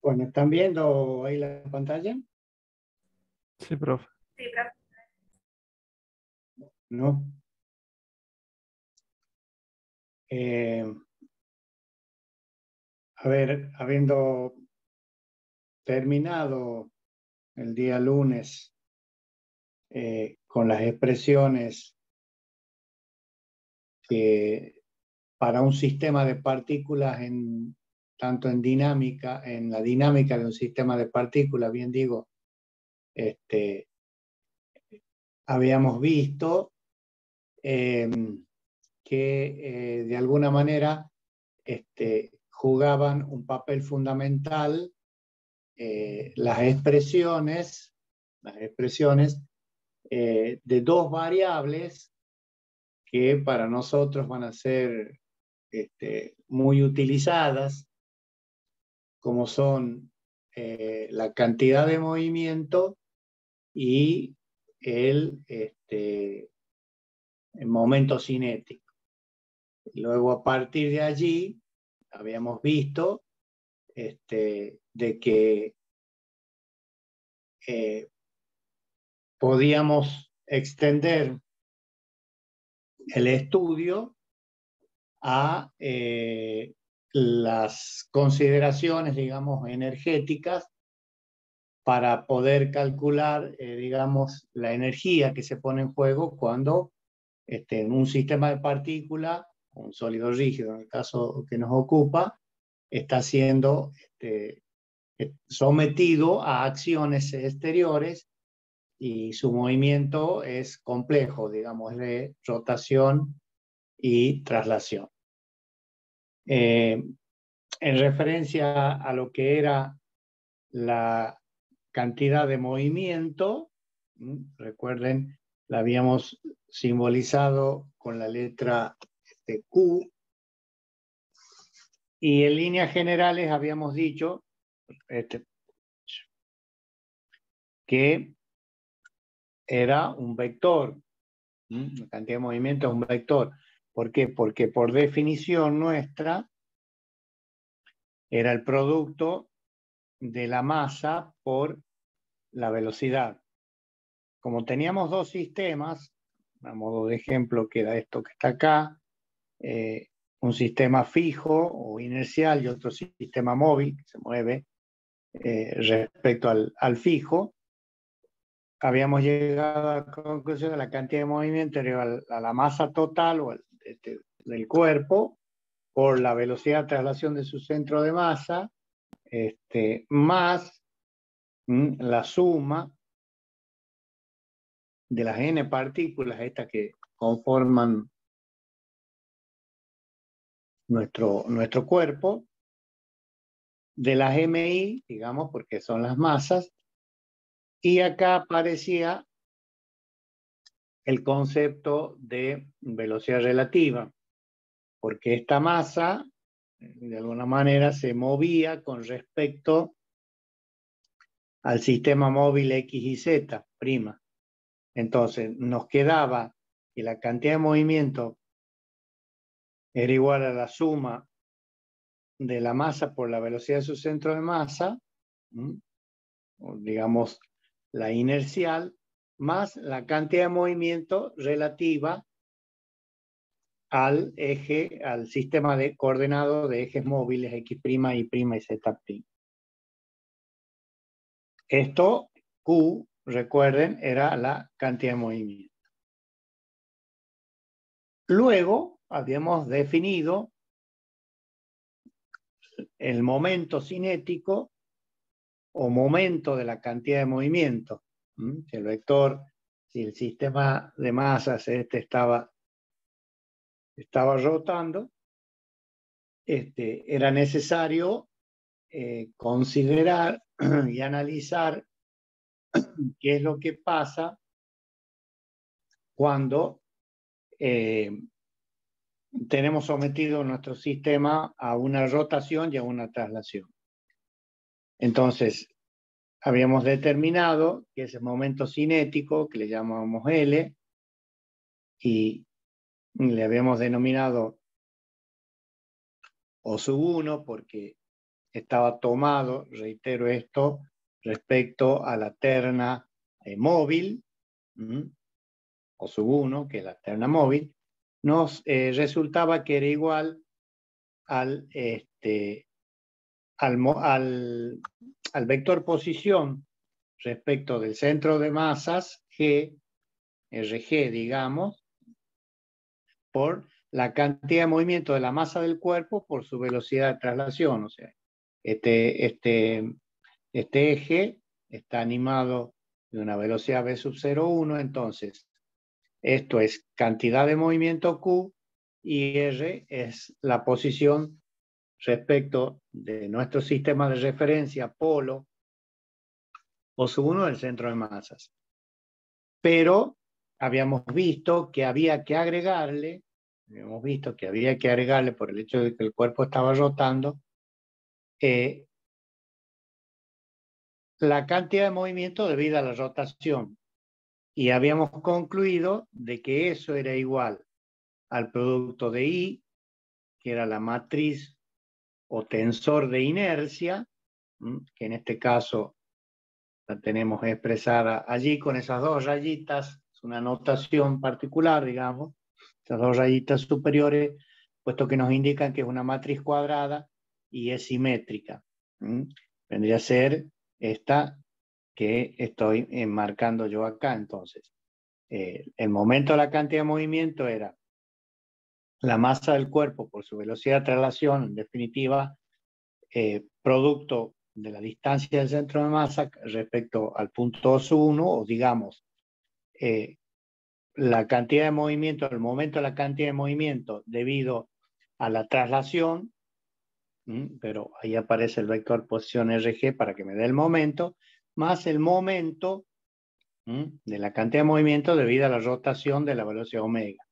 Bueno, ¿están viendo ahí la pantalla? Sí, profe. ¿No? A ver, habiendo terminado el día lunes con las expresiones que para un sistema de partículas tanto en dinámica, en la dinámica de un sistema de partículas, bien digo, habíamos visto que de alguna manera jugaban un papel fundamental las expresiones de dos variables que para nosotros van a ser muy utilizadas, como son la cantidad de movimiento y el momento cinético. Luego, a partir de allí, habíamos visto de que podíamos extender el estudio a las consideraciones, digamos, energéticas para poder calcular, digamos, la energía que se pone en juego cuando en un sistema de partículas, un sólido rígido en el caso que nos ocupa, está siendo sometido a acciones exteriores y su movimiento es complejo, digamos, de rotación y traslación. En referencia a lo que era la cantidad de movimiento, recuerden, la habíamos simbolizado con la letra Q, y en líneas generales habíamos dicho que era un vector. La cantidad de movimiento es un vector. ¿Por qué? Porque por definición nuestra era el producto de la masa por la velocidad. Como teníamos dos sistemas, a modo de ejemplo queda esto que está acá, un sistema fijo o inercial y otro sistema móvil que se mueve respecto al fijo, habíamos llegado a la conclusión de la cantidad de movimiento a la masa total o del cuerpo por la velocidad de traslación de su centro de masa, más la suma de las n partículas, estas que conforman nuestro cuerpo, de las MI, digamos, porque son las masas, y acá aparecía el concepto de velocidad relativa, porque esta masa, de alguna manera, se movía con respecto al sistema móvil X y Z'. Entonces, nos quedaba que la cantidad de movimiento era igual a la suma de la masa por la velocidad de su centro de masa, digamos la inercial, más la cantidad de movimiento relativa al eje, al sistema de coordenado de ejes móviles X', Y' y Z'. Esto, Q, recuerden, era la cantidad de movimiento. Luego habíamos definido el momento cinético o momento de la cantidad de movimiento. Si el vector, si el sistema de masas estaba rotando, era necesario considerar y analizar qué es lo que pasa cuando tenemos sometido nuestro sistema a una rotación y a una traslación. Entonces, habíamos determinado que ese momento cinético, que le llamamos L, y le habíamos denominado O sub 1 porque estaba tomado, reitero esto, respecto a la terna móvil, o sub 1, que es la terna móvil, nos resultaba que era igual al vector posición respecto del centro de masas G, RG, digamos, por la cantidad de movimiento de la masa del cuerpo por su velocidad de traslación. O sea, este eje está animado de una velocidad v sub 0,1, entonces esto es cantidad de movimiento Q y R es la posición respecto de nuestro sistema de referencia polo o sub 1 del centro de masas. Pero habíamos visto que había que agregarle, por el hecho de que el cuerpo estaba rotando, la cantidad de movimiento debida a la rotación. Y habíamos concluido de que eso era igual al producto de I, que era la matriz o tensor de inercia, que en este caso la tenemos expresada allí con esas dos rayitas, es una notación particular, digamos, esas dos rayitas superiores, puesto que nos indican que es una matriz cuadrada y es simétrica. Vendría a ser esta que estoy enmarcando yo acá. Entonces, el momento de la cantidad de movimiento era la masa del cuerpo por su velocidad de traslación, en definitiva, producto de la distancia del centro de masa respecto al punto sub 1, o digamos, la cantidad de movimiento, el momento de la cantidad de movimiento debido a la traslación, pero ahí aparece el vector posición RG para que me dé el momento, más el momento de la cantidad de movimiento debido a la rotación de la velocidad omega,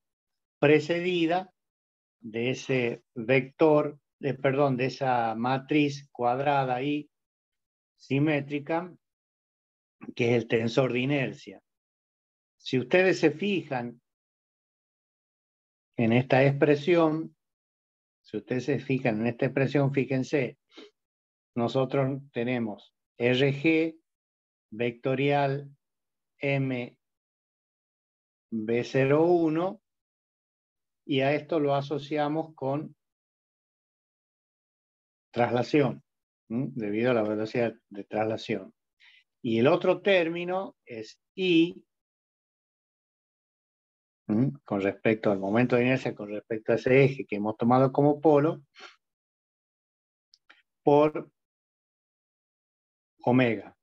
precedida de ese vector, de esa matriz cuadrada y simétrica, que es el tensor de inercia. Si ustedes se fijan en esta expresión, fíjense, nosotros tenemos RG vectorial M B01 y a esto lo asociamos con traslación, debido a la velocidad de traslación. Y el otro término es I, con respecto al momento de inercia, con respecto a ese eje que hemos tomado como polo, por omega.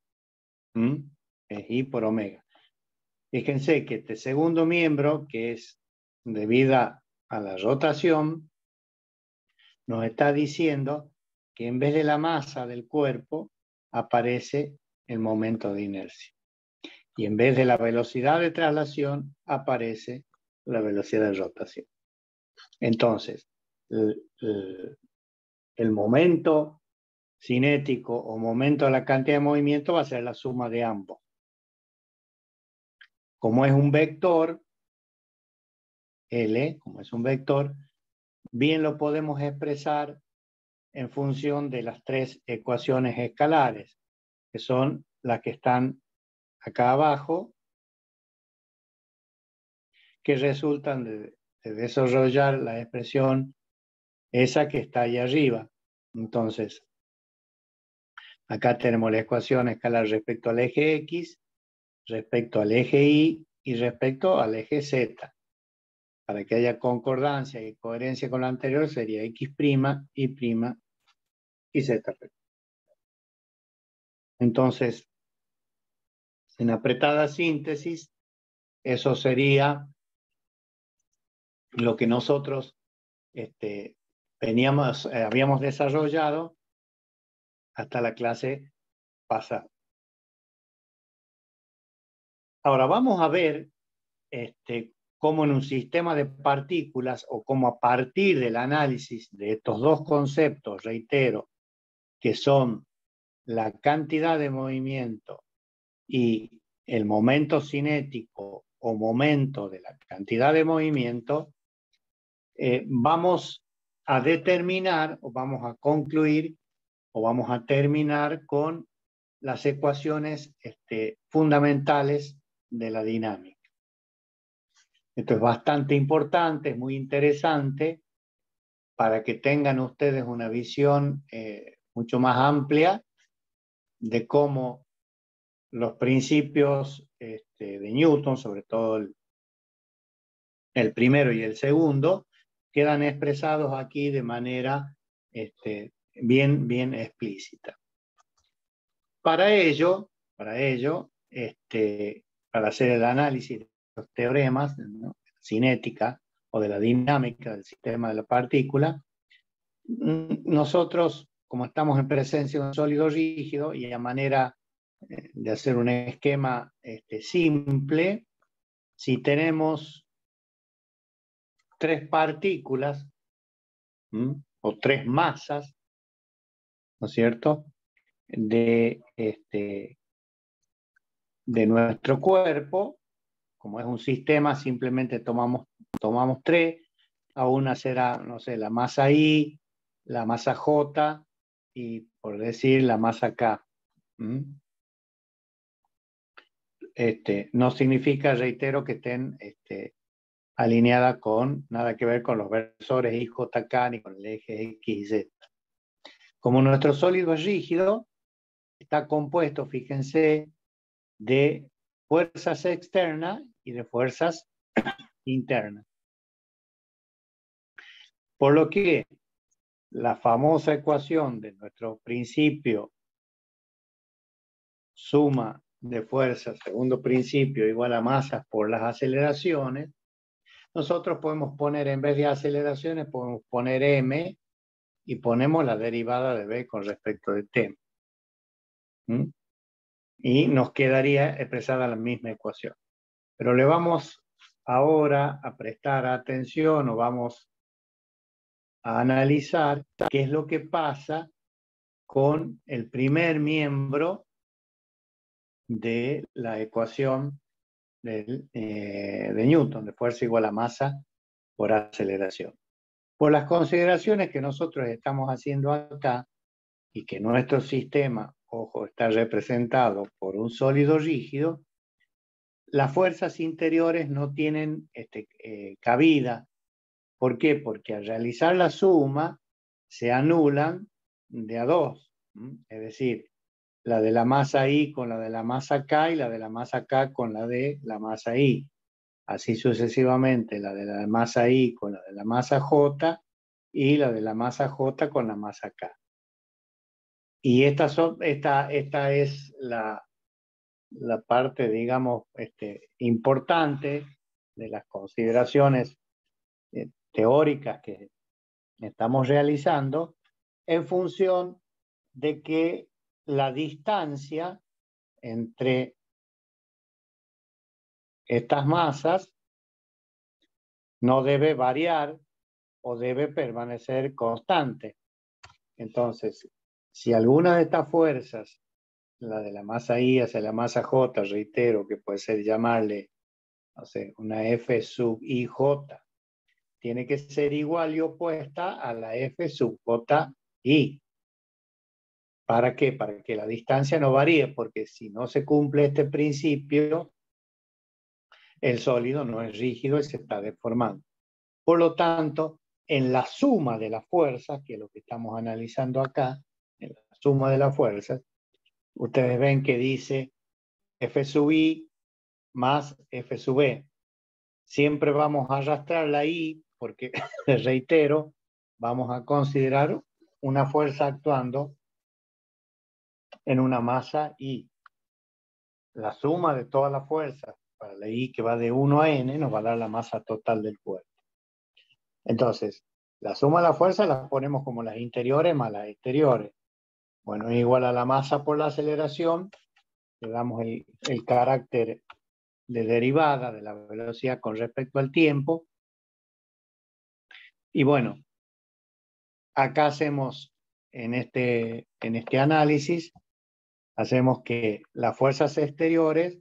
Es I por omega. Fíjense que este segundo miembro, que es debida a la rotación, nos está diciendo que en vez de la masa del cuerpo aparece el momento de inercia. Y en vez de la velocidad de traslación aparece la velocidad de rotación. Entonces, el momento cinético o momento de la cantidad de movimiento va a ser la suma de ambos. Como es un vector, L, como es un vector, bien lo podemos expresar en función de las tres ecuaciones escalares, que son las que están acá abajo, que resultan de desarrollar la expresión esa que está ahí arriba. Entonces, acá tenemos la ecuación escalar respecto al eje X, respecto al eje Y y respecto al eje Z. Para que haya concordancia y coherencia', con lo anterior sería X', Y' y Z'. Entonces, en apretada síntesis, eso sería lo que nosotros habíamos desarrollado hasta la clase pasada. Ahora vamos a ver cómo en un sistema de partículas, o cómo a partir del análisis de estos dos conceptos, reitero, que son la cantidad de movimiento y el momento cinético o momento de la cantidad de movimiento, vamos a determinar o vamos a concluir o vamos a terminar con las ecuaciones fundamentales de la dinámica. Esto es bastante importante, es muy interesante para que tengan ustedes una visión mucho más amplia de cómo los principios de Newton, sobre todo el primero y el segundo, quedan expresados aquí de manera bien explícita. Para ello, para hacer el análisis de los teoremas, ¿no?, cinética o de la dinámica del sistema de la partícula, nosotros, como estamos en presencia de un sólido rígido y a manera de hacer un esquema simple, si tenemos tres partículas o tres masas, ¿no es cierto?, de nuestro cuerpo, como es un sistema, simplemente tomamos tres, a una será, no sé, la masa I, la masa J y, por decir, la masa K. No significa, reitero, que estén alineadas con nada que ver con los versores IJK ni con el eje X y Z. Como nuestro sólido es rígido, está compuesto, fíjense, de fuerzas externas y de fuerzas internas. Por lo que la famosa ecuación de nuestro principio, suma de fuerzas, segundo principio, igual a masas por las aceleraciones, nosotros podemos poner, en vez de aceleraciones, podemos poner m y ponemos la derivada de b con respecto de t. Y nos quedaría expresada la misma ecuación. Pero le vamos ahora a prestar atención o vamos a analizar qué es lo que pasa con el primer miembro de la ecuación de Newton, de fuerza igual a masa por aceleración. Por las consideraciones que nosotros estamos haciendo acá y que nuestro sistema, ojo, está representado por un sólido rígido, las fuerzas interiores no tienen cabida. ¿Por qué? Porque al realizar la suma se anulan de a dos. Es decir, la de la masa I con la de la masa K y la de la masa K con la de la masa I. Así sucesivamente, la de la masa I con la de la masa J y la de la masa J con la masa K. Y esta es la parte, digamos, importante de las consideraciones teóricas que estamos realizando en función de que la distancia entre estas masas no debe variar o debe permanecer constante. Entonces, si alguna de estas fuerzas, la de la masa I hacia la masa J, reitero que puede ser llamarle, no sé, una F sub IJ, tiene que ser igual y opuesta a la F sub JI. ¿Para qué? Para que la distancia no varíe, porque si no se cumple este principio, el sólido no es rígido y se está deformando. Por lo tanto, en la suma de las fuerzas, que es lo que estamos analizando acá, en la suma de las fuerzas, ustedes ven que dice F sub I más F sub E. Siempre vamos a arrastrar la I, porque, les reitero, vamos a considerar una fuerza actuando en una masa I. La suma de todas las fuerzas para la I que va de 1 a N nos va a dar la masa total del cuerpo. Entonces, la suma de las fuerzas las ponemos como las interiores más las exteriores. Bueno, es igual a la masa por la aceleración, le damos el carácter de derivada de la velocidad con respecto al tiempo. Y bueno, acá hacemos en este análisis, hacemos que las fuerzas exteriores,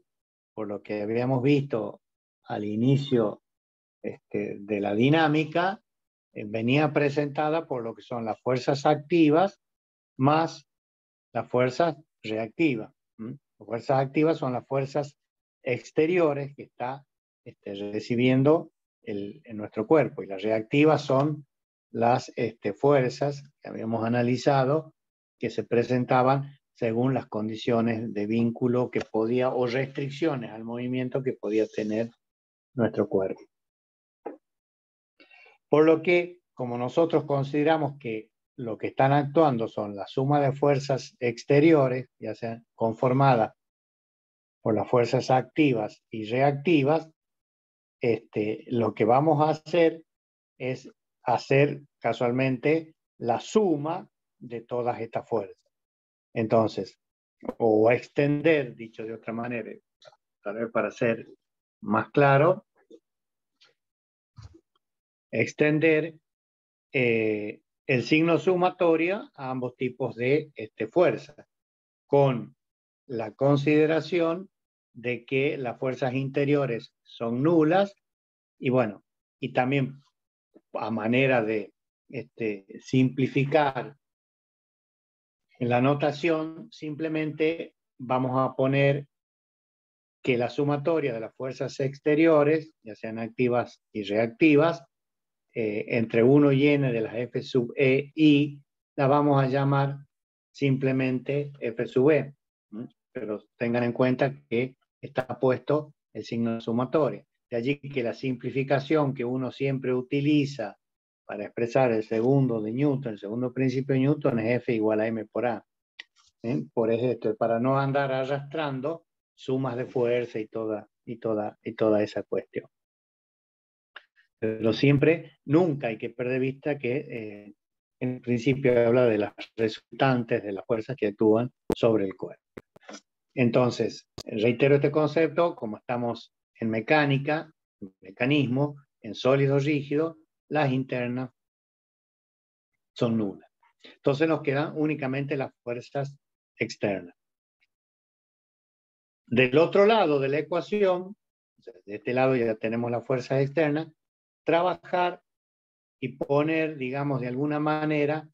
por lo que habíamos visto al inicio de la dinámica, venía presentada por lo que son las fuerzas activas más las fuerzas reactivas. Las fuerzas activas son las fuerzas exteriores que está recibiendo en nuestro cuerpo, y las reactivas son las fuerzas que habíamos analizado que se presentaban según las condiciones de vínculo que podía, o restricciones al movimiento que podía tener nuestro cuerpo. Por lo que, como nosotros consideramos que lo que están actuando son la suma de fuerzas exteriores, ya sean conformadas por las fuerzas activas y reactivas, lo que vamos a hacer es hacer casualmente la suma de todas estas fuerzas. Entonces, o extender, dicho de otra manera, tal vez para ser más claro, extender el signo sumatorio a ambos tipos de fuerza, con la consideración de que las fuerzas interiores son nulas, y bueno, y también a manera de simplificar en la notación, simplemente vamos a poner que la sumatoria de las fuerzas exteriores, ya sean activas y reactivas, entre 1 y n de las F sub E y la vamos a llamar simplemente F sub E. Pero tengan en cuenta que está puesto el signo sumatorio. De allí que la simplificación que uno siempre utiliza para expresar el segundo de Newton, el segundo principio de Newton, es F igual a M por A. Por esto, para no andar arrastrando sumas de fuerza y toda esa cuestión. Pero siempre, nunca hay que perder vista que en principio habla de las resultantes de las fuerzas que actúan sobre el cuerpo. Entonces, reitero este concepto, como estamos en mecánica, en mecanismo, en sólido rígido, las internas son nulas. Entonces nos quedan únicamente las fuerzas externas. Del otro lado de la ecuación, de este lado ya tenemos las fuerzas externas, trabajar y poner, digamos, de alguna manera,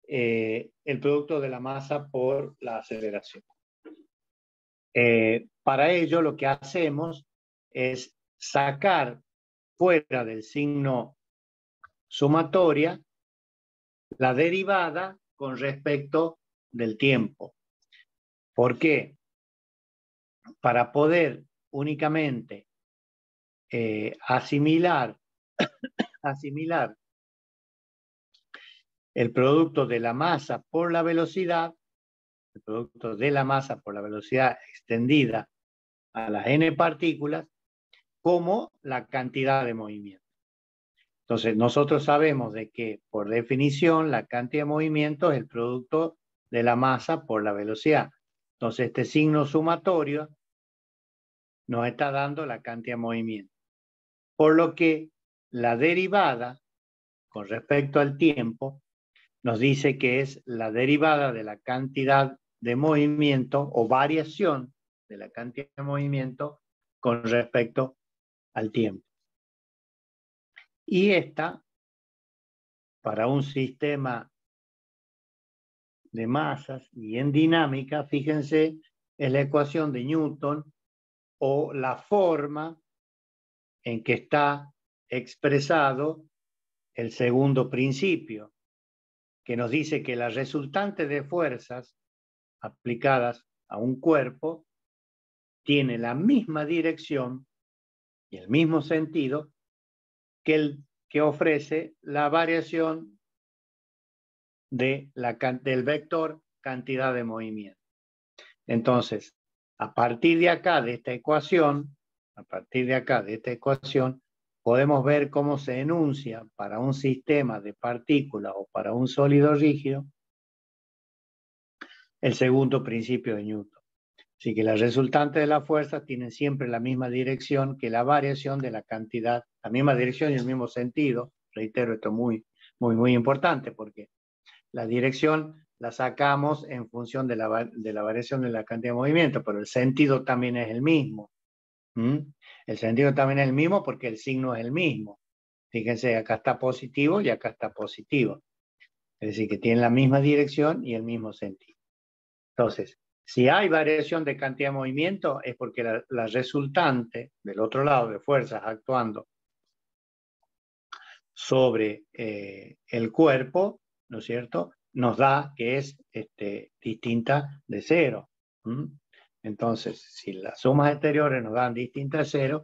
el producto de la masa por la aceleración. Para ello lo que hacemos es sacar fuera del signo sumatoria la derivada con respecto del tiempo. ¿Por qué? Para poder únicamente asimilar el producto de la masa por la velocidad, el producto de la masa por la velocidad extendida a las n partículas, como la cantidad de movimiento. Entonces, nosotros sabemos de que, por definición, la cantidad de movimiento es el producto de la masa por la velocidad. Entonces, este signo sumatorio nos está dando la cantidad de movimiento. Por lo que la derivada con respecto al tiempo nos dice que es la derivada de la cantidad de movimiento o variación de la cantidad de movimiento con respecto al tiempo. Y esta, para un sistema de masas y en dinámica, fíjense, es la ecuación de Newton, o la forma en que está expresado el segundo principio, que nos dice que la resultante de fuerzas aplicadas a un cuerpo tiene la misma dirección y el mismo sentido que el que ofrece la variación del vector cantidad de movimiento. Entonces, a partir de acá, de esta ecuación, podemos ver cómo se enuncia para un sistema de partículas o para un sólido rígido el segundo principio de Newton. Así que las resultantes de la fuerza tienen siempre la misma dirección que la variación de la cantidad, la misma dirección y el mismo sentido. Reitero, esto es muy importante, porque la dirección la sacamos en función de la variación de la cantidad de movimiento, pero el sentido también es el mismo. El sentido también es el mismo porque el signo es el mismo. Fíjense, acá está positivo y acá está positivo. Es decir, que tienen la misma dirección y el mismo sentido. Entonces, si hay variación de cantidad de movimiento, es porque la resultante del otro lado de fuerzas actuando sobre el cuerpo, ¿no es cierto?, nos da que es distinta de cero. Entonces, si las sumas exteriores nos dan distinta de cero,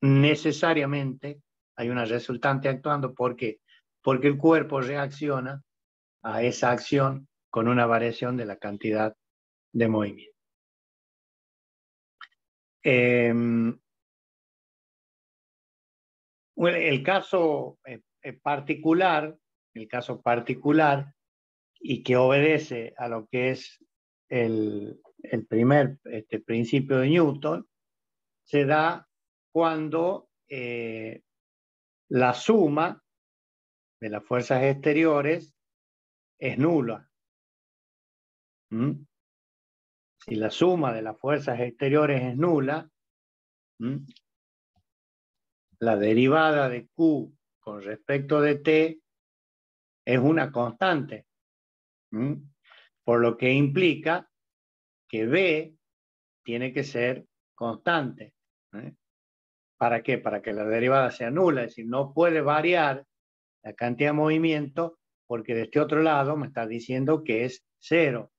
necesariamente hay una resultante actuando. ¿Por qué? Porque el cuerpo reacciona a esa acción con una variación de la cantidad de movimiento. Bueno, el caso particular y que obedece a lo que es el primer principio de Newton, se da cuando la suma de las fuerzas exteriores es nula. Si la suma de las fuerzas exteriores es nula, la derivada de Q con respecto de T es una constante, por lo que implica que B tiene que ser constante. ¿Para qué? Para que la derivada sea nula, es decir, no puede variar la cantidad de movimiento porque de este otro lado me está diciendo que es cero.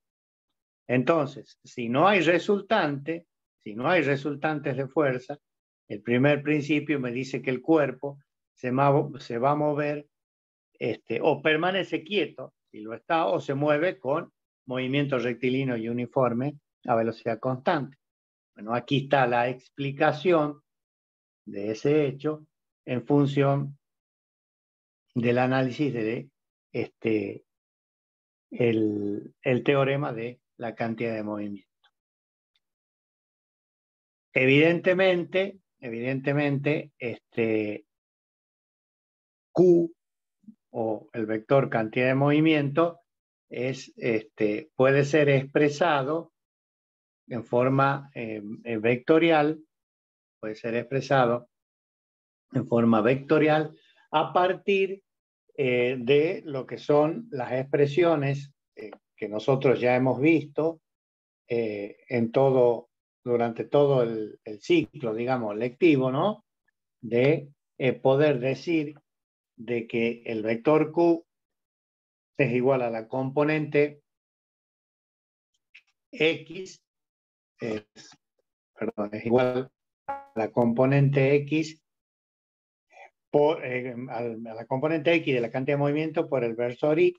Entonces, si no hay resultantes de fuerza, el primer principio me dice que el cuerpo se va a mover o permanece quieto, si lo está, o se mueve con movimiento rectilíneo y uniforme a velocidad constante. Bueno, aquí está la explicación de ese hecho en función del análisis de el teorema de la cantidad de movimiento. Evidentemente, Q o el vector cantidad de movimiento puede ser expresado en forma vectorial, a partir de lo que son las expresiones que nosotros ya hemos visto durante todo el ciclo, digamos, lectivo, ¿no? De poder decir de que el vector Q es igual a la componente X, es igual a la componente X a la componente X de la cantidad de movimiento por el versor Y,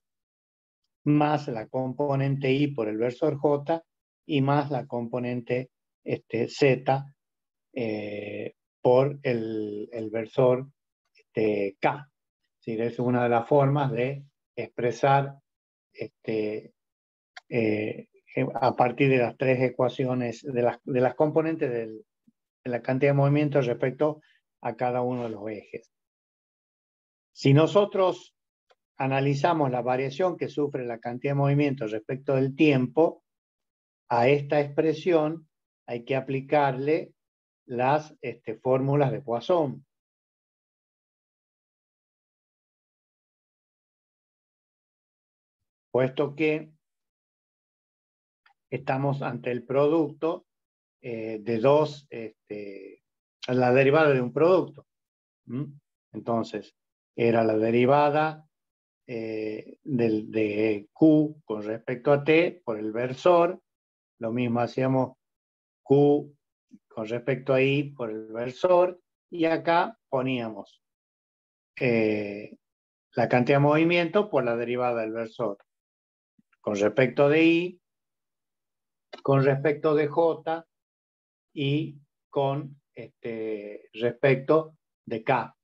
más la componente Y por el versor J, y más la componente Z por el versor K. ¿Sí? Es una de las formas de expresar a partir de las tres ecuaciones, de las componentes de la cantidad de movimiento respecto a cada uno de los ejes. Si nosotros analizamos la variación que sufre la cantidad de movimiento respecto del tiempo, a esta expresión hay que aplicarle las fórmulas de Poisson. Puesto que estamos ante el producto de dos, la derivada de un producto. Entonces, era la derivada de Q con respecto a T por el versor. Lo mismo hacíamos Q con respecto a I por el versor. Y acá poníamos la cantidad de movimiento por la derivada del versor. Con respecto de I, con respecto de J y con respecto de K.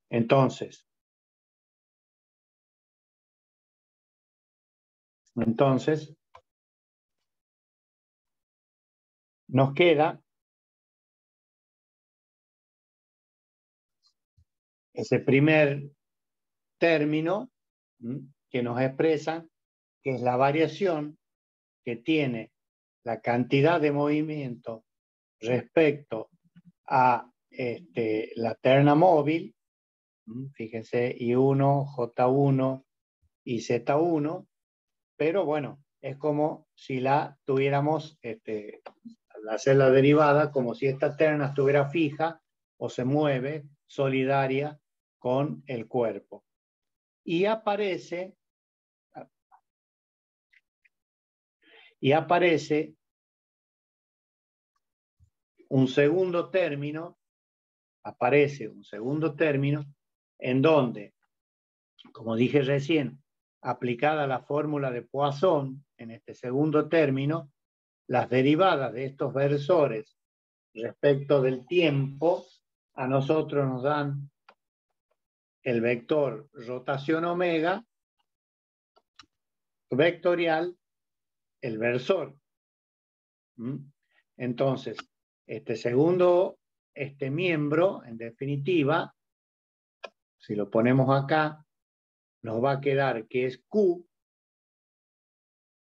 Entonces, nos queda ese primer término que nos expresa que es la variación que tiene la cantidad de movimiento respecto a la terna móvil, fíjense, I1, J1 y Z1, pero bueno, es como si la tuviéramos, al hacer la derivada, como si esta terna estuviera fija o se mueve solidaria con el cuerpo. Y aparece un segundo término, en donde, como dije recién, aplicada la fórmula de Poisson en este segundo término, las derivadas de estos versores respecto del tiempo a nosotros nos dan el vector rotación omega vectorial el versor. Entonces, este miembro, en definitiva, si lo ponemos acá, nos va a quedar que es Q,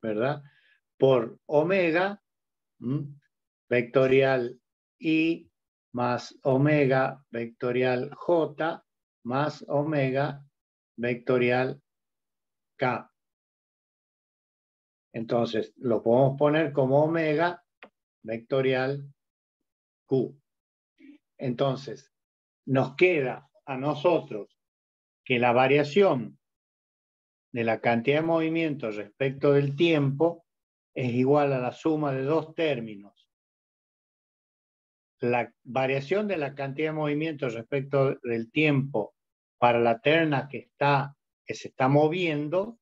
¿verdad? Por omega, vectorial I más omega vectorial J más omega vectorial K. Entonces, lo podemos poner como omega vectorial Q. Entonces, nos queda a nosotros que la variación de la cantidad de movimiento respecto del tiempo es igual a la suma de dos términos. La variación de la cantidad de movimiento respecto del tiempo para la terna que se está moviendo,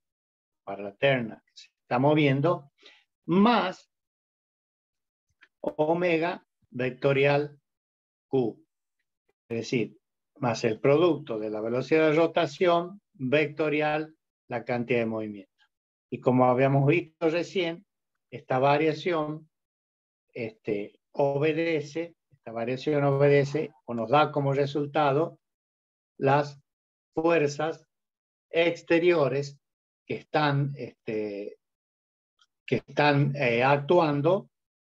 más omega vectorial Q. Es decir, más el producto de la velocidad de rotación vectorial la cantidad de movimiento. Y como habíamos visto recién, esta variación obedece o nos da como resultado las fuerzas exteriores que están actuando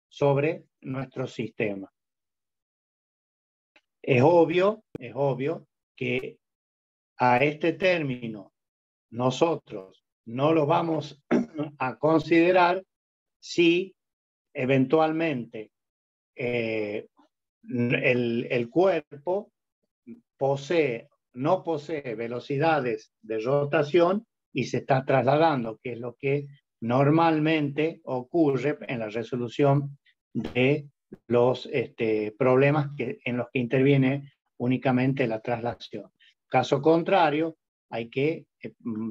sobre nuestro sistema. Es obvio que a este término nosotros no lo vamos a considerar si eventualmente el cuerpo no posee velocidades de rotación y se está trasladando, que es lo que normalmente ocurre en la resolución de los problemas en los que interviene únicamente la traslación. Caso contrario, hay que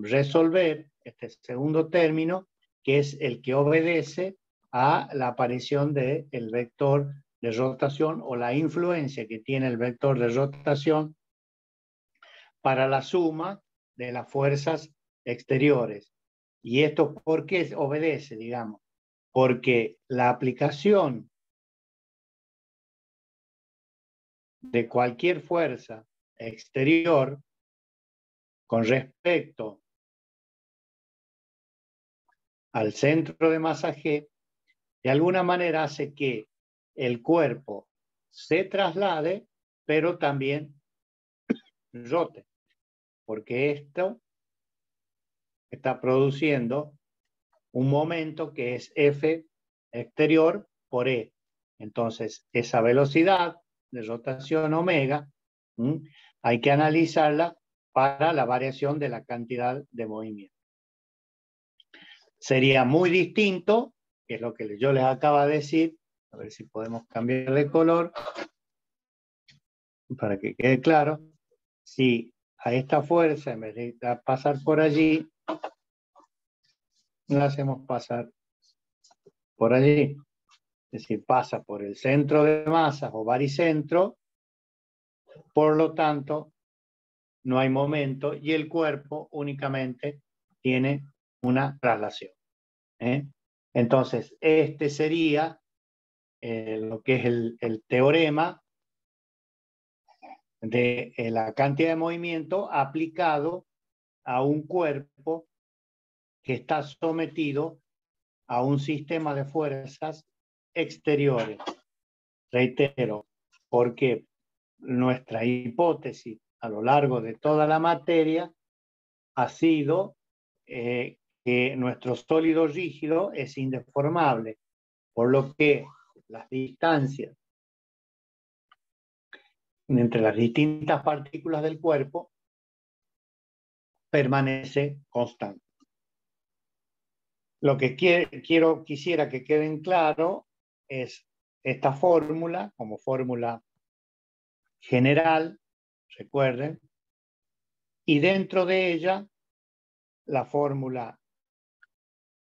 resolver este segundo término, que es el que obedece a la aparición del vector de rotación o la influencia que tiene el vector de rotación para la suma de las fuerzas exteriores. ¿Y esto por qué obedece, digamos? Porque la aplicación de cualquier fuerza exterior con respecto al centro de masa G, de alguna manera hace que el cuerpo se traslade, pero también rote, porque esto está produciendo un momento que es F exterior por E. Entonces, esa velocidad de rotación omega, hay que analizarla para la variación de la cantidad de movimiento. Sería muy distinto, que es lo que yo les acabo de decir, a ver si podemos cambiar de color, para que quede claro, si a esta fuerza, en vez de pasar por allí, la hacemos pasar por allí. Es decir, pasa por el centro de masas o baricentro, por lo tanto, no hay momento y el cuerpo únicamente tiene una traslación. Entonces, este sería lo que es el teorema de la cantidad de movimiento aplicado a un cuerpo que está sometido a un sistema de fuerzas exteriores. Reitero, porque nuestra hipótesis a lo largo de toda la materia ha sido que nuestro sólido rígido es indeformable, por lo que las distancias entre las distintas partículas del cuerpo permanece constante. Lo que quisiera que queden claro es esta fórmula como fórmula general, recuerden, y dentro de ella la fórmula,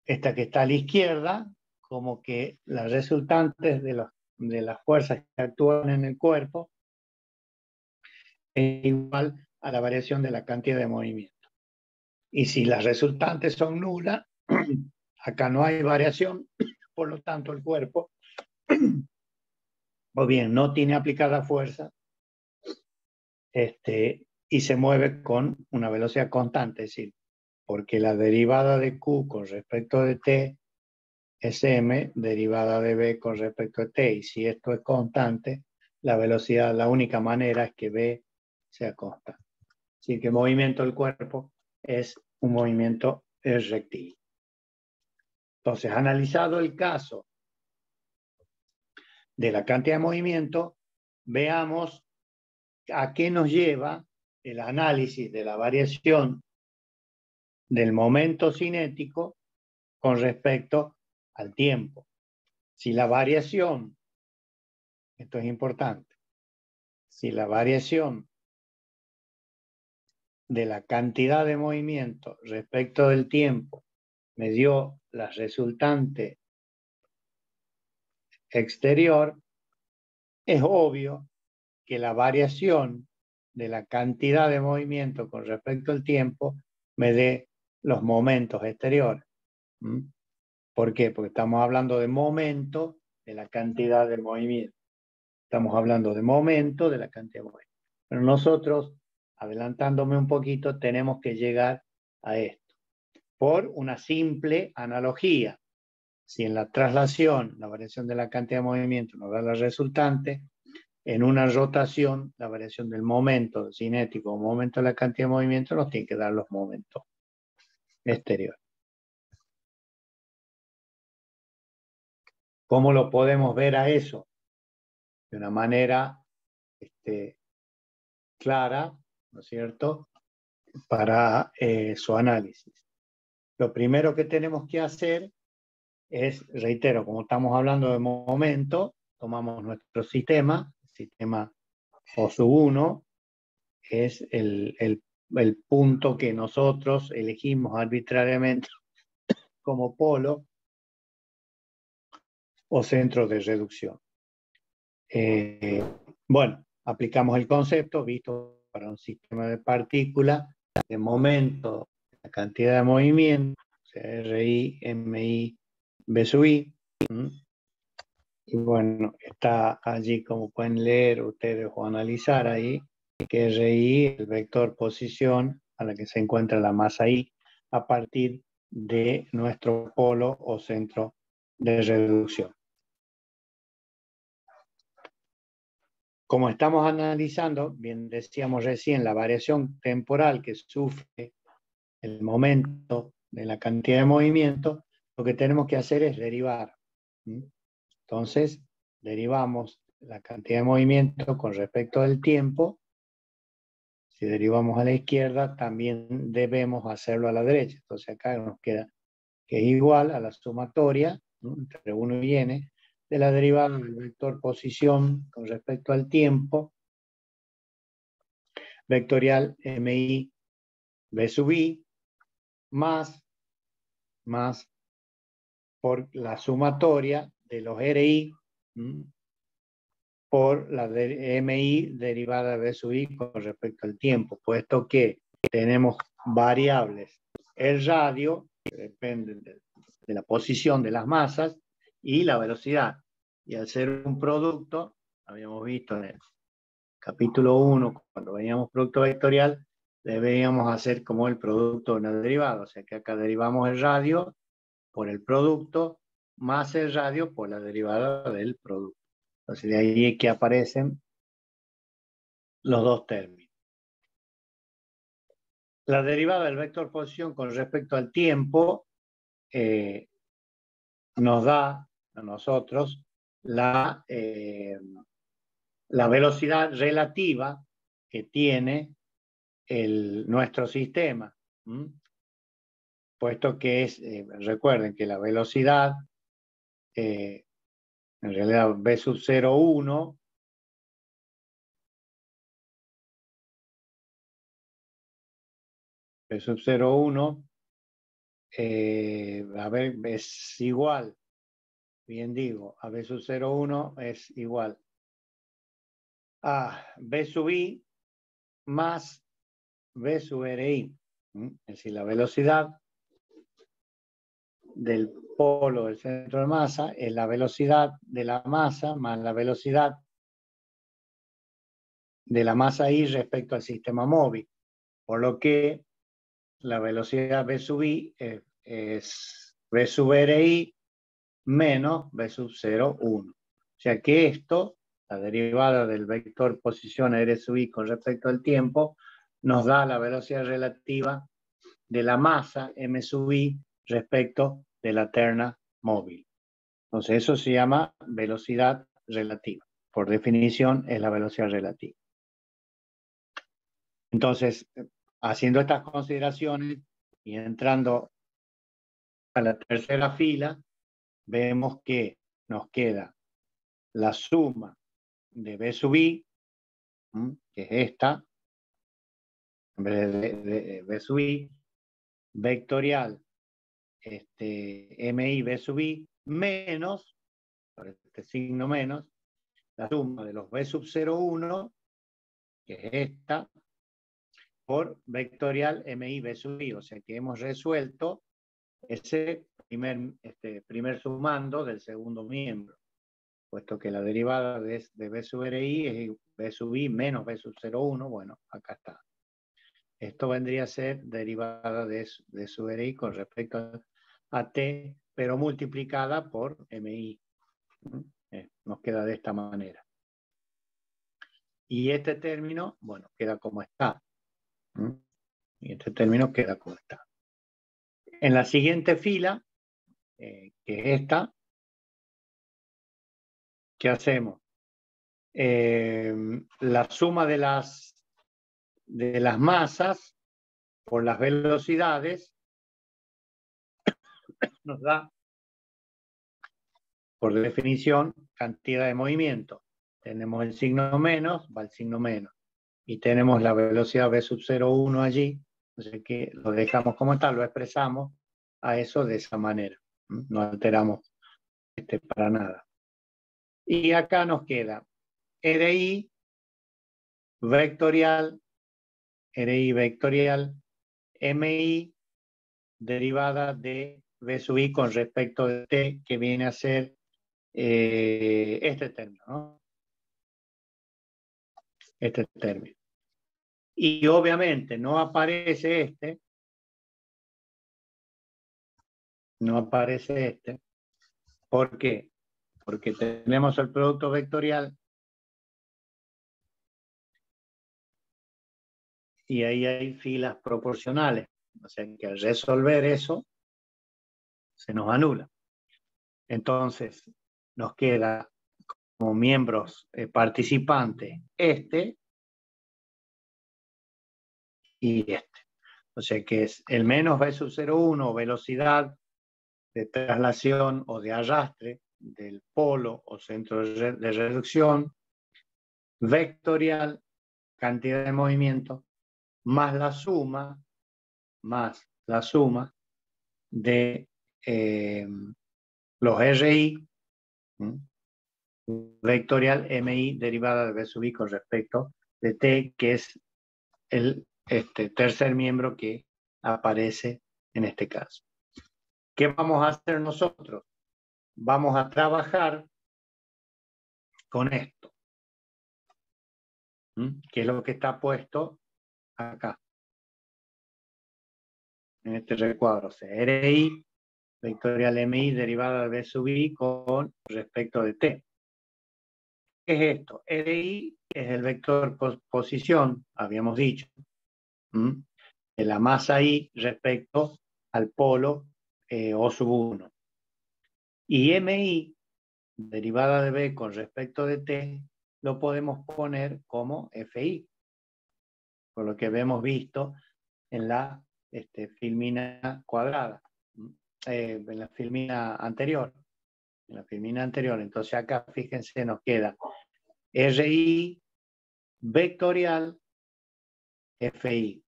esta que está a la izquierda, como que las resultantes de las fuerzas que actúan en el cuerpo es igual a la variación de la cantidad de movimiento. Y si las resultantes son nulas, acá no hay variación, por lo tanto el cuerpo o bien no tiene aplicada fuerza y se mueve con una velocidad constante, es decir, porque la derivada de Q con respecto de T es M, derivada de B con respecto a T, y si esto es constante, la velocidad, la única manera es que B sea constante. Así que el movimiento del cuerpo es un movimiento rectilíneo. Entonces, analizado el caso de la cantidad de movimiento, veamos a qué nos lleva el análisis de la variación del momento cinético con respecto al tiempo. Si la variación, esto es importante, si la variación de la cantidad de movimiento respecto del tiempo me dio la resultante exterior, es obvio que la variación de la cantidad de movimiento con respecto al tiempo me dé los momentos exteriores. ¿Por qué? Porque estamos hablando de momento de la cantidad de movimiento. Estamos hablando de momento de la cantidad de movimiento. Pero nosotros, adelantándome un poquito, tenemos que llegar a esto por una simple analogía. Si en la traslación la variación de la cantidad de movimiento nos da la resultante, en una rotación la variación del momento cinético o momento de la cantidad de movimiento nos tiene que dar los momentos exteriores. ¿Cómo lo podemos ver a eso? De una manera clara, ¿no es cierto?, para su análisis. Lo primero que tenemos que hacer es, reitero, como estamos hablando de momento, tomamos nuestro sistema O1, es el punto que nosotros elegimos arbitrariamente como polo o centro de reducción. Bueno, aplicamos el concepto visto para un sistema de partículas de momento, la cantidad de movimiento, o sea, RI, MI, B sub I. Y bueno, está allí, como pueden leer ustedes o analizar ahí, que RI es el vector posición a la que se encuentra la masa I a partir de nuestro polo o centro de reducción. Como estamos analizando, bien decíamos recién, la variación temporal que sufre el momento de la cantidad de movimiento, lo que tenemos que hacer es derivar. Entonces, derivamos la cantidad de movimiento con respecto al tiempo. Si derivamos a la izquierda, también debemos hacerlo a la derecha. Entonces acá nos queda que es igual a la sumatoria, entre 1 y n, de la derivada del vector posición con respecto al tiempo, vectorial MI B sub I, más por la sumatoria de los RI por la MI derivada de B sub I con respecto al tiempo, puesto que tenemos variables el radio, que dependen de la posición de las masas, y la velocidad. Y al ser un producto, habíamos visto en el capítulo 1, cuando veíamos producto vectorial, deberíamos hacer como el producto de una derivada. O sea que acá derivamos el radio por el producto, más el radio por la derivada del producto. Entonces de ahí es que aparecen los dos términos. La derivada del vector posición con respecto al tiempo nos da a nosotros la velocidad relativa que tiene nuestro sistema. Puesto que es, recuerden que la velocidad, en realidad v sub 0,1, v sub 0,1, a ver, es igual, bien digo, a v sub 0,1 es igual a v sub i más v sub RI. Es decir, la velocidad del polo del centro de masa es la velocidad de la masa más la velocidad de la masa I respecto al sistema móvil. Por lo que la velocidad v sub i es v sub RI menos v sub 0,1. O sea que esto, la derivada del vector posición R sub i con respecto al tiempo, nos da la velocidad relativa de la masa m sub i respecto de la terna móvil. Entonces eso se llama velocidad relativa. Por definición es la velocidad relativa. Entonces, haciendo estas consideraciones y entrando a la tercera fila, vemos que nos queda la suma de v sub i, que es esta, en vez de v sub i, vectorial mi v sub i, menos, por este signo menos, la suma de los v sub 0,1, que es esta, por vectorial mi v sub i. O sea que hemos resuelto ese primer sumando del segundo miembro, puesto que la derivada de v sub RI es v sub i menos v sub 0,1. Bueno, acá está. Esto vendría a ser derivada de sub RI con respecto a t, pero multiplicada por mi. Nos queda de esta manera. Y este término, bueno, queda como está. Y este término queda como está. En la siguiente fila, que es esta, ¿qué hacemos? La suma de las masas por las velocidades nos da, por definición, cantidad de movimiento. Tenemos el signo menos, va el signo menos. Y tenemos la velocidad v sub 0,1 allí. Así que lo dejamos como está, lo expresamos a eso de esa manera. No alteramos para nada. Y acá nos queda RI vectorial, MI derivada de V sub I con respecto de T, que viene a ser este término, ¿no? Este término. Y obviamente no aparece este. No aparece este. ¿Por qué? Porque tenemos el producto vectorial y ahí hay filas proporcionales. O sea que al resolver eso, se nos anula. Entonces, nos queda como miembros participantes este y este. O sea que es el menos v sub 0,1, velocidad de traslación o de arrastre del polo o centro de reducción, vectorial, cantidad de movimiento, más la suma de los RI, vectorial MI derivada de V sub I con respecto de T, que es el tercer miembro que aparece en este caso. ¿Qué vamos a hacer nosotros? Vamos a trabajar con esto, que es lo que está puesto acá, en este recuadro. O sea, RI vectorial MI derivada de V sub I con respecto de T. ¿Qué es esto? RI es el vector posición, habíamos dicho. de la masa I respecto al polo O sub 1. Y MI, derivada de B con respecto de T, lo podemos poner como FI, por lo que hemos visto en la filmina cuadrada, en la filmina anterior. En la filmina anterior. Entonces acá, fíjense, nos queda RI vectorial FI.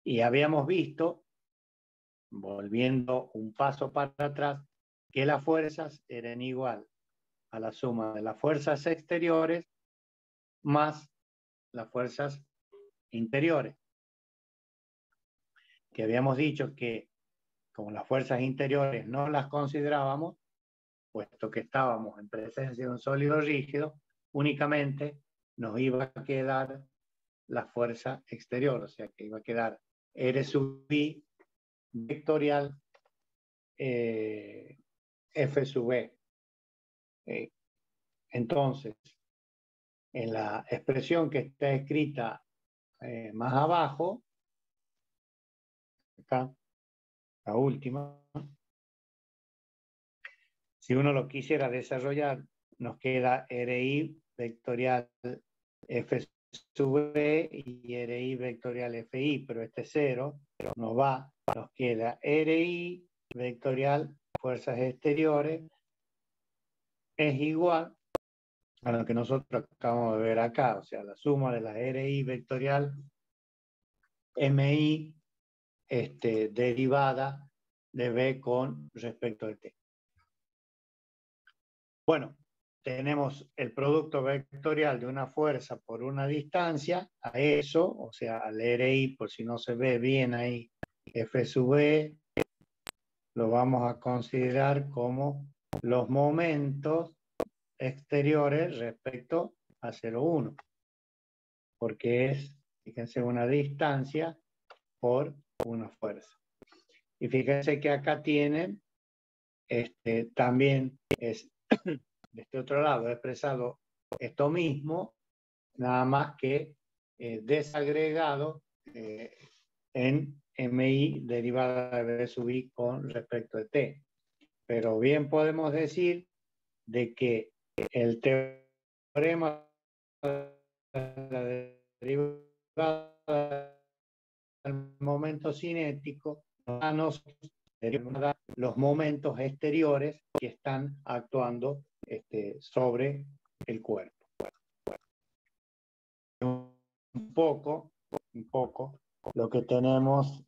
Y habíamos visto, volviendo un paso para atrás, que las fuerzas eran igual a la suma de las fuerzas exteriores más las fuerzas interiores. Que habíamos dicho que como las fuerzas interiores no las considerábamos, puesto que estábamos en presencia de un sólido rígido, únicamente nos iba a quedar la fuerza exterior, o sea que iba a quedar R sub I vectorial F sub E. Entonces, en la expresión que está escrita más abajo, acá, la última, si uno lo quisiera desarrollar, nos queda RI vectorial F sub E y RI vectorial FI, pero este cero nos queda RI vectorial fuerzas exteriores es igual a lo que nosotros acabamos de ver acá, o sea, la suma de la RI vectorial MI derivada de B con respecto al T. Bueno, tenemos el producto vectorial de una fuerza por una distancia, a eso, o sea, al RI, por si no se ve bien ahí, F sub E, lo vamos a considerar como los momentos exteriores respecto a 0,1, porque es, fíjense, una distancia por una fuerza. Y fíjense que acá tienen, también es de este otro lado expresado esto mismo, nada más que desagregado en MI derivada de B sub I con respecto a T. Pero bien podemos decir de que el teorema de la derivada del momento cinético nos da los momentos exteriores que están actuando sobre el cuerpo. Un poco lo que tenemos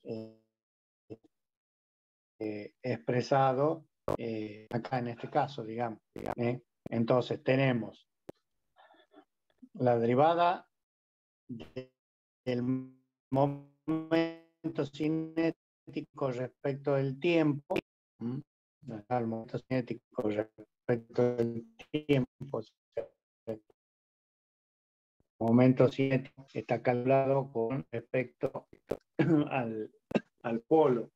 expresado acá en este caso, digamos. Entonces tenemos la derivada del momento cinético respecto del tiempo, el momento cinético respecto del tiempo, el momento cinético está calculado con respecto al polo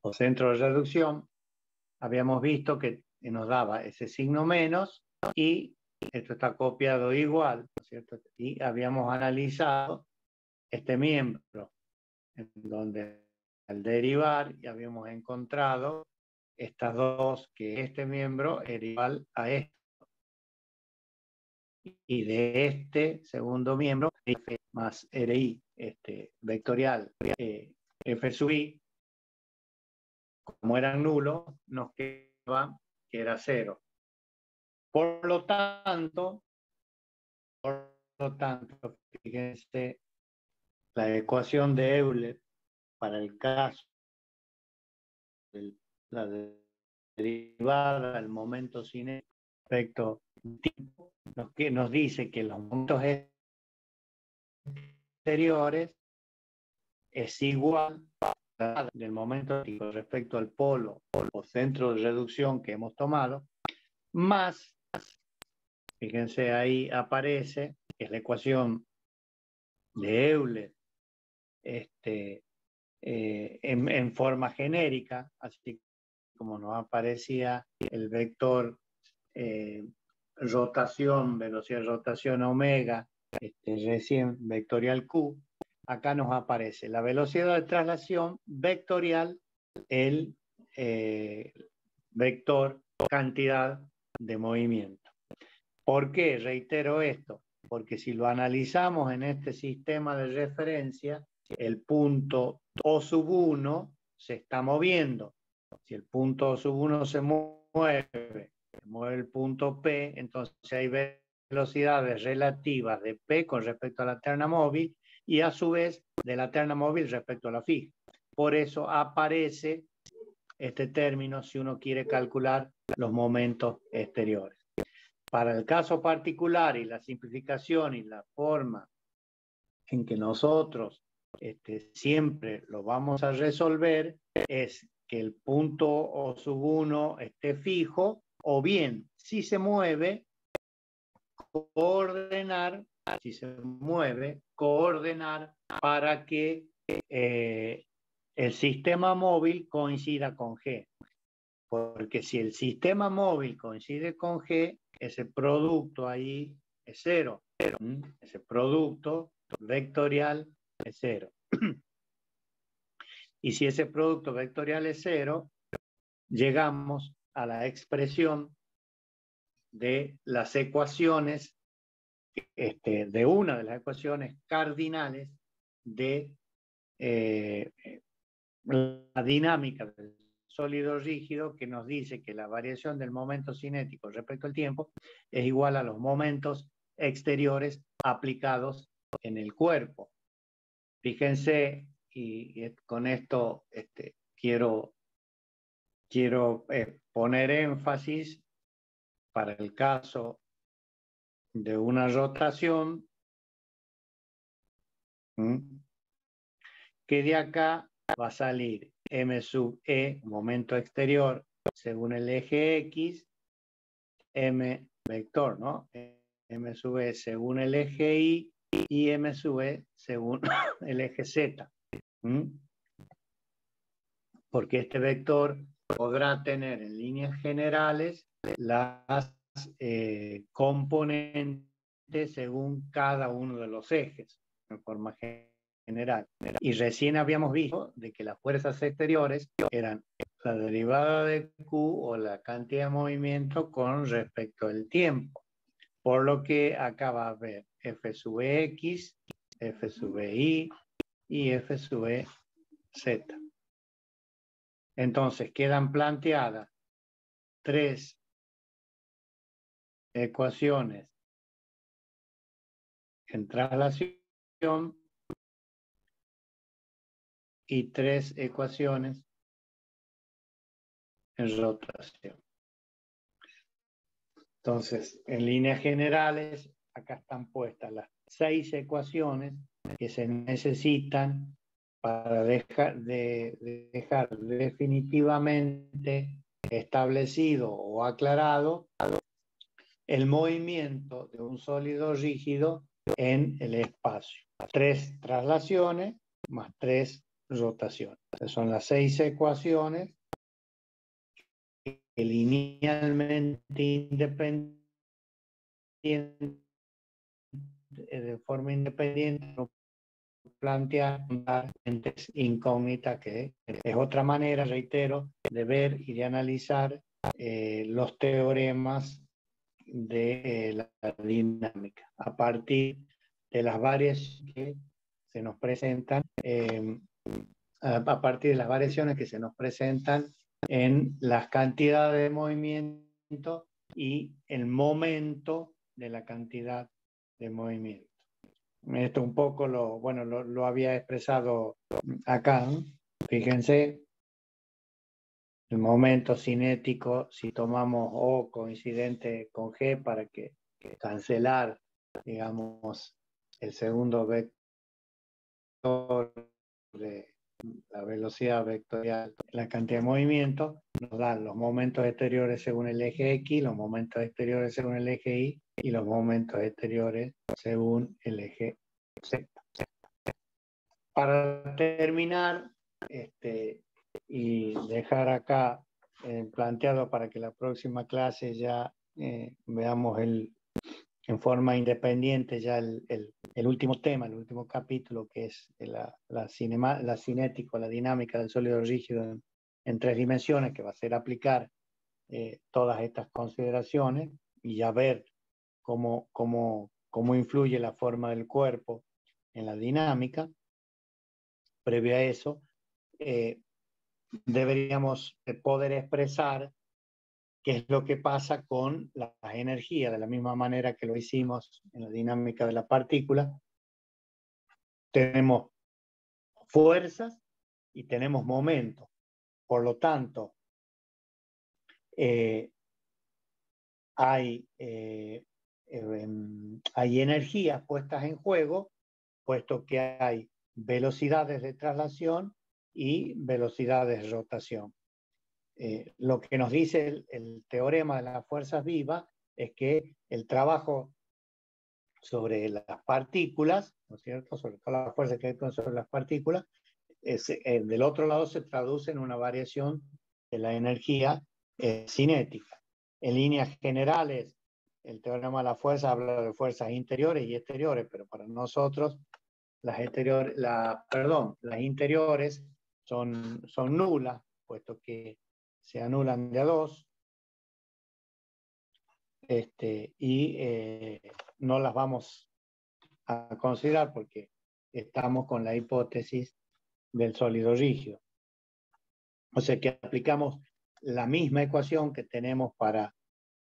o centro de reducción. Habíamos visto que nos daba ese signo menos y esto está copiado igual, ¿no es cierto? Y habíamos analizado este miembro, en donde al derivar ya habíamos encontrado estas dos, que este miembro era igual a esto. Y de este segundo miembro, F más RI vectorial F sub I, como eran nulos, nos quedaba que era 0. Por lo tanto, fíjense, la ecuación de Euler para el caso de la derivada del momento cinético respecto al tiempo, nos dice que los momentos exteriores es igual del momento respecto al polo o centro de reducción que hemos tomado, más, fíjense ahí aparece, que es la ecuación de Euler en forma genérica, así como nos aparecía el vector rotación, velocidad de rotación omega, recién vectorial Q, acá nos aparece la velocidad de traslación vectorial, el vector cantidad de movimiento. ¿Por qué reitero esto? Porque si lo analizamos en este sistema de referencia, el punto O1 se está moviendo. Si el punto O1 se mueve el punto P, entonces hay velocidades relativas de P con respecto a la terna móvil y a su vez de la terna móvil respecto a la fija. Por eso aparece este término si uno quiere calcular los momentos exteriores. Para el caso particular y la simplificación y la forma en que nosotros siempre lo vamos a resolver es que el punto O1 esté fijo, o bien, si se mueve, coordinar para que el sistema móvil coincida con G. Porque si el sistema móvil coincide con G, ese producto ahí es cero. Ese producto vectorial es cero. Y si ese producto vectorial es cero, llegamos a la expresión de las ecuaciones, de una de las ecuaciones cardinales de la dinámica del sólido rígido, que nos dice que la variación del momento cinético respecto al tiempo es igual a los momentos exteriores aplicados en el cuerpo. Fíjense, y con esto quiero poner énfasis para el caso de una rotación, que de acá va a salir m sub e, momento exterior, según el eje X, m vector, ¿no? M sub e según el eje Y y m sub e según el eje Z. Porque este vector podrá tener en líneas generales las componentes según cada uno de los ejes, en forma general. Y recién habíamos visto de que las fuerzas exteriores eran la derivada de Q o la cantidad de movimiento con respecto al tiempo. Por lo que acá va a haber F sub X, F sub Y y F sub Z. Entonces quedan planteadas tres ecuaciones en traslación y tres ecuaciones en rotación. Entonces, en líneas generales, acá están puestas las 6 ecuaciones que se necesitan para dejar definitivamente establecido o aclarado el movimiento de un sólido rígido en el espacio. 3 traslaciones más 3 rotaciones. Esas son las 6 ecuaciones que linealmente independiente, de forma independiente, plantear incógnitas, que es otra manera, reitero, de ver y de analizar los teoremas de la dinámica a partir de las variaciones que se nos presentan, a partir de las variaciones que se nos presentan en las cantidades de movimiento y el momento de la cantidad de movimiento. Esto un poco lo había expresado acá, ¿no? Fíjense, el momento cinético, si tomamos O coincidente con G para que cancelar, digamos, el segundo vector de la velocidad vectorial, la cantidad de movimiento, nos dan los momentos exteriores según el eje X, los momentos exteriores según el eje Y y los momentos exteriores según el eje Z. Para terminar, y dejar acá planteado para que la próxima clase ya veamos en forma independiente ya el último tema, el último capítulo, que es la cinética, la dinámica del sólido rígido en 3 dimensiones, que va a ser aplicar todas estas consideraciones y ya ver cómo influye la forma del cuerpo en la dinámica. Previo a eso, deberíamos poder expresar qué es lo que pasa con las energías, de la misma manera que lo hicimos en la dinámica de la partícula. Tenemos fuerzas y tenemos momentos. Por lo tanto, hay energías puestas en juego, puesto que hay velocidades de traslación y velocidades de rotación. Lo que nos dice el teorema de las fuerzas vivas es que el trabajo sobre las partículas, ¿no es cierto?, sobre todas las fuerzas que hay sobre las partículas, del otro lado se traduce en una variación de la energía cinética. En líneas generales, el teorema de la fuerza habla de fuerzas interiores y exteriores, pero para nosotros las interiores son nulas, puesto que se anulan de a dos, y no las vamos a considerar porque estamos con la hipótesis del sólido rígido. O sea que aplicamos la misma ecuación que tenemos para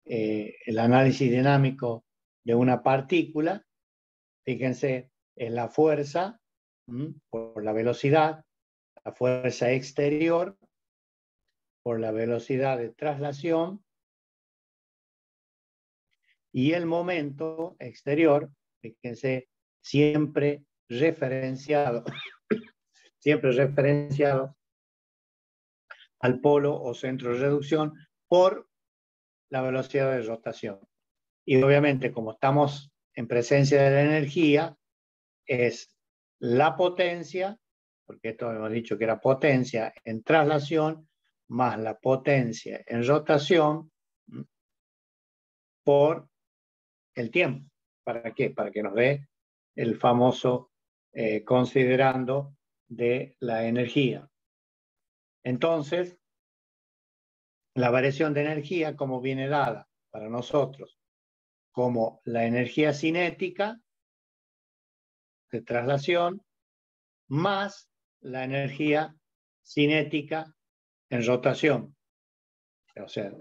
el análisis dinámico de una partícula. Fíjense, es la fuerza por la velocidad, la fuerza exterior por la velocidad de traslación y el momento exterior, fíjense, siempre referenciado al polo o centro de reducción por la velocidad de rotación. Y obviamente, como estamos en presencia de la energía, es la potencia, porque esto hemos dicho que era potencia en traslación, más la potencia en rotación por el tiempo. ¿Para qué? Para que nos dé el famoso considerando de la energía. Entonces, la variación de energía, como viene dada para nosotros, como la energía cinética de traslación, más la energía cinética en rotación. O sea,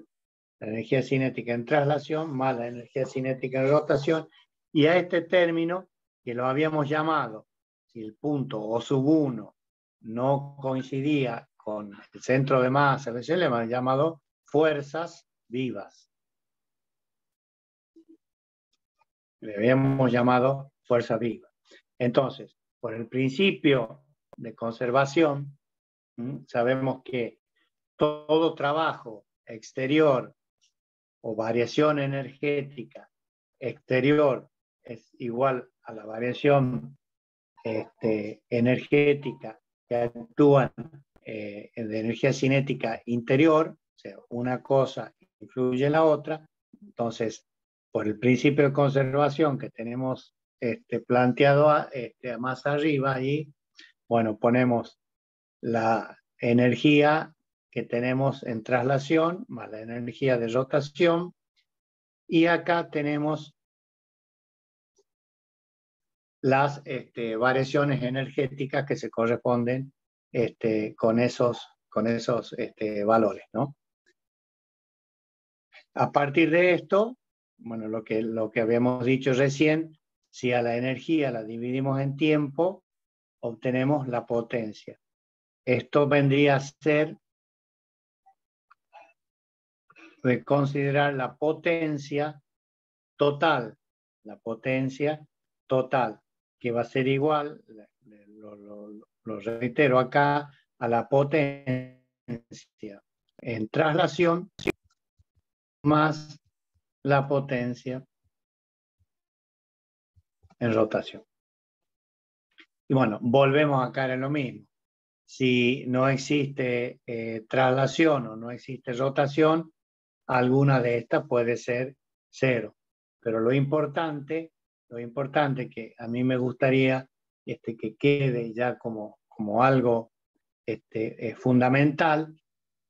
la energía cinética en traslación más la energía cinética en rotación. Y a este término, que lo habíamos llamado, si el punto O1 no coincidía con el centro de masa, le hemos llamado fuerzas vivas. Le habíamos llamado fuerza viva. Entonces, por el principio de conservación, sabemos que todo trabajo exterior o variación energética exterior es igual a la variación energética que actúa de energía cinética interior, o sea, una cosa influye en la otra. Entonces, por el principio de conservación que tenemos planteado más arriba, ahí, bueno, ponemos la energía que tenemos en traslación más la energía de rotación, y acá tenemos las variaciones energéticas que se corresponden con esos valores, ¿no? A partir de esto, bueno, lo que habíamos dicho recién, si a la energía la dividimos en tiempo, obtenemos la potencia. Esto vendría a ser de considerar la potencia total, que va a ser igual, lo reitero acá, a la potencia en traslación más la potencia en rotación. Y bueno, volvemos a caer en lo mismo. Si no existe traslación o no existe rotación, alguna de estas puede ser cero. pero lo importante que a mí me gustaría que quede ya como algo fundamental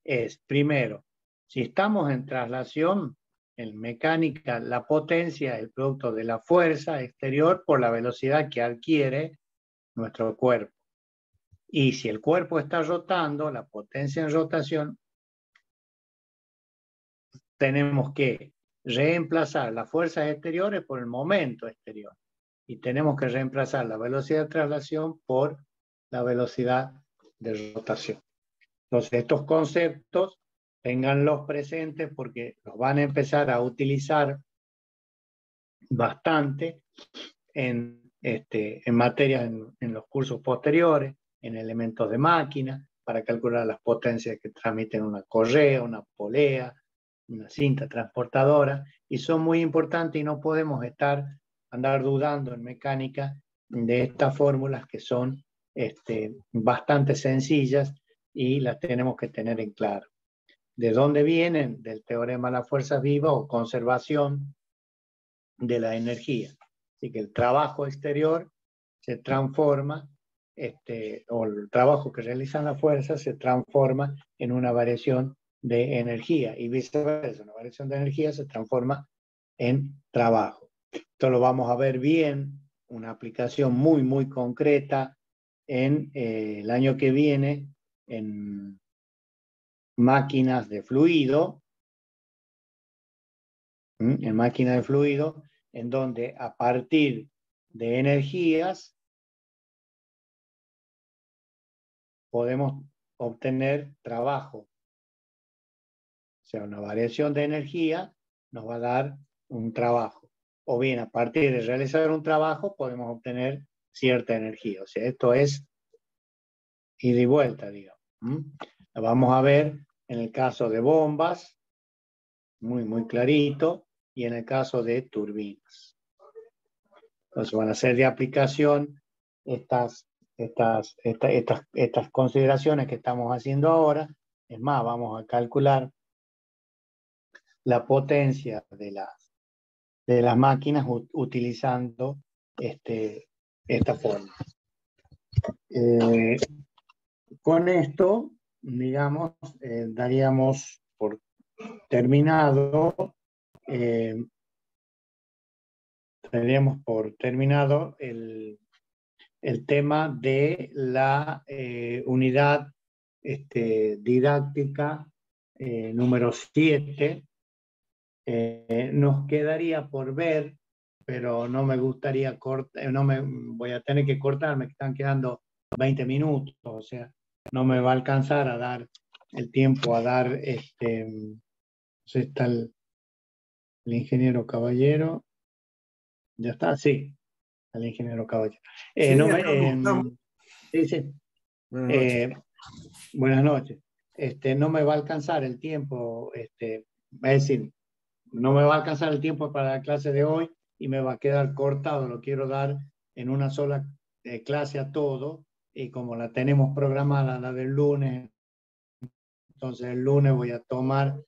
es, primero, si estamos en traslación, en mecánica, la potencia es el producto de la fuerza exterior por la velocidad que adquiere nuestro cuerpo. Y si el cuerpo está rotando, la potencia en rotación, tenemos que reemplazar las fuerzas exteriores por el momento exterior. Y tenemos que reemplazar la velocidad de traslación por la velocidad de rotación. Entonces, estos conceptos, ténganlos presentes porque los van a empezar a utilizar bastante en materias en los cursos posteriores, en elementos de máquina, para calcular las potencias que transmiten una correa, una polea, una cinta transportadora, y son muy importantes y no podemos andar dudando en mecánica de estas fórmulas que son bastante sencillas y las tenemos que tener en claro. ¿De dónde vienen? Del teorema de las fuerzas vivas o conservación de la energía. Así que el trabajo exterior se transforma, o el trabajo que realizan las fuerzas se transforma en una variación de energía y viceversa. Una variación de energía se transforma en trabajo. Esto lo vamos a ver bien, una aplicación muy, muy concreta en el año que viene en máquinas de fluido, en donde a partir de energías podemos obtener trabajo. O sea, una variación de energía nos va a dar un trabajo. O bien, a partir de realizar un trabajo podemos obtener cierta energía. O sea, esto es ida y vuelta, digamos. La vamos a ver en el caso de bombas, muy, muy clarito, y en el caso de turbinas. Entonces van a ser de aplicación estas consideraciones que estamos haciendo ahora. Es más, vamos a calcular la potencia de las máquinas utilizando esta forma. Con esto, digamos, daríamos por terminado el tema de la unidad didáctica número 7. Nos quedaría por ver, pero no me gustaría voy a tener que cortar, me están quedando 20 minutos, o sea, no me va a alcanzar a dar el tiempo a dar, está el ingeniero Caballero, ya está, sí, el ingeniero Caballero. Sí, No sí. buenas noches. No me va a alcanzar el tiempo, es decir, no me va a alcanzar el tiempo para la clase de hoy y me va a quedar cortado. Lo quiero dar en una sola clase a todo, y como la tenemos programada la del lunes, entonces el lunes voy a tomar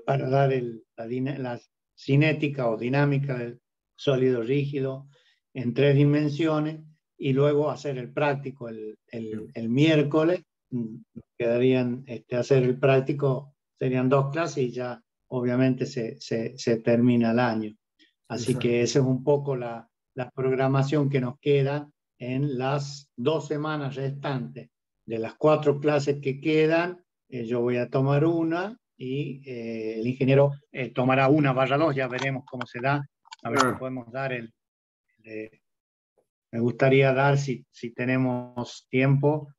para dar la cinética o dinámica del sólido rígido en 3 dimensiones y luego hacer el práctico el miércoles. Quedarían hacer el práctico, serían 2 clases y ya obviamente se termina el año. Así que esa es un poco la programación que nos queda en las 2 semanas restantes. De las 4 clases que quedan, yo voy a tomar una y el ingeniero tomará una barra 2, ya veremos cómo se da, a ver si podemos dar me gustaría dar, si tenemos tiempo,